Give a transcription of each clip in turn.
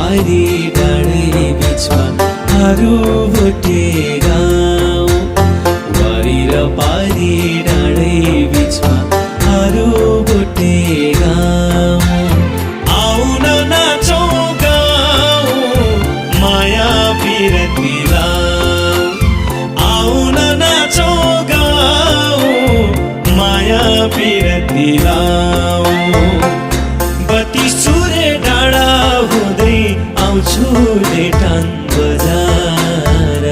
पारी डाँडै बिचमा हारू भोटे गाउँ। वारी र पारी डाँडै बिचमा हारू भोटे गाउँ। आउन नाचौँ गाउँ माया पिरती लाउँ। आउन नाचौँ गाउँ माया पिरती लाउँ। बत्ती सुरे डाँडा हुँदै आउँछु डेटान बजार।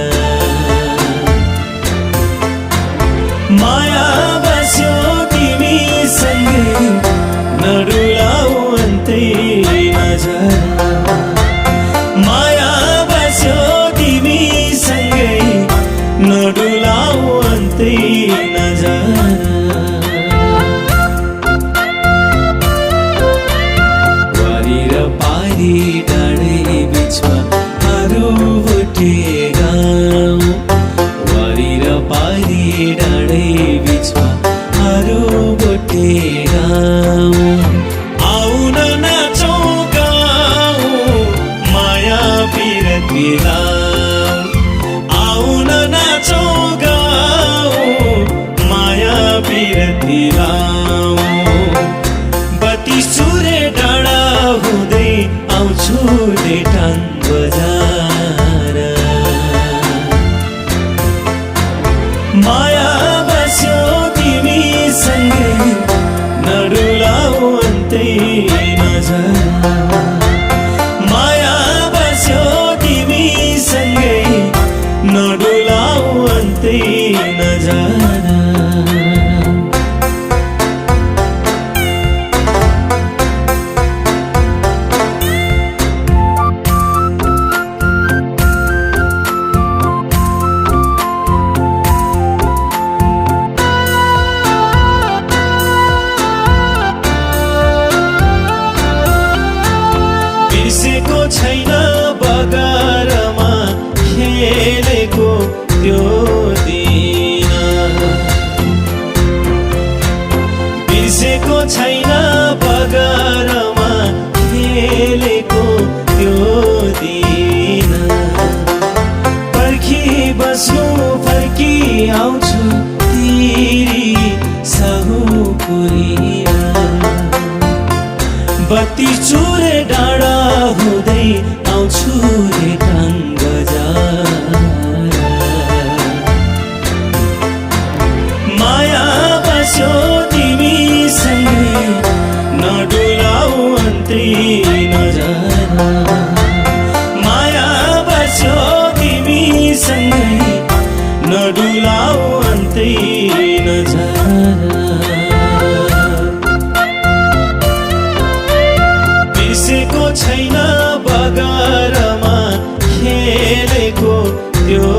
माया बस्यो तिमीसँगै नडुलाऊ अन्तै नजर। माया बस्यो तिमीसँगै नडुलाऊ अन्तै नजर। पारी डाँडै बिचमा हारू भोटे गाउँ। वारी र पारी डाँडै बिचमा हारू भोटे गाउँ। आउन नाचौँ गाउँ माया पिरती लाउँ। आउन नाचौँ गाउँ माया पिरती लाउँ। बत्ती सुरे डाँडा हुँदै आउँछु डेटान बजार। माया बस्यो तिमीसँगै नडुलाऊ अन्तै नजर। माया बस्यो तिमीसँगै नडुलाऊ अन्तै नजर। बिर्सेको छैन बगरमा खेलेको त्यो दिन। बिर्सेको छैन बगरमा खेलेको त्यो दिन। पर्खी बस्नु फर्की आउँछु तिरी सहुपुरिया। बत्ती चुरे डाँडा हुँदै आउँछु डेटान बजार। माया बस्यो तिमीसँगै नडुलाऊ अन्तै नजर। माया बस्यो तिमीसँगै नडुलाऊ अन्तै नजर। बिर्सेको छैन बगरमा खेलेको त्यो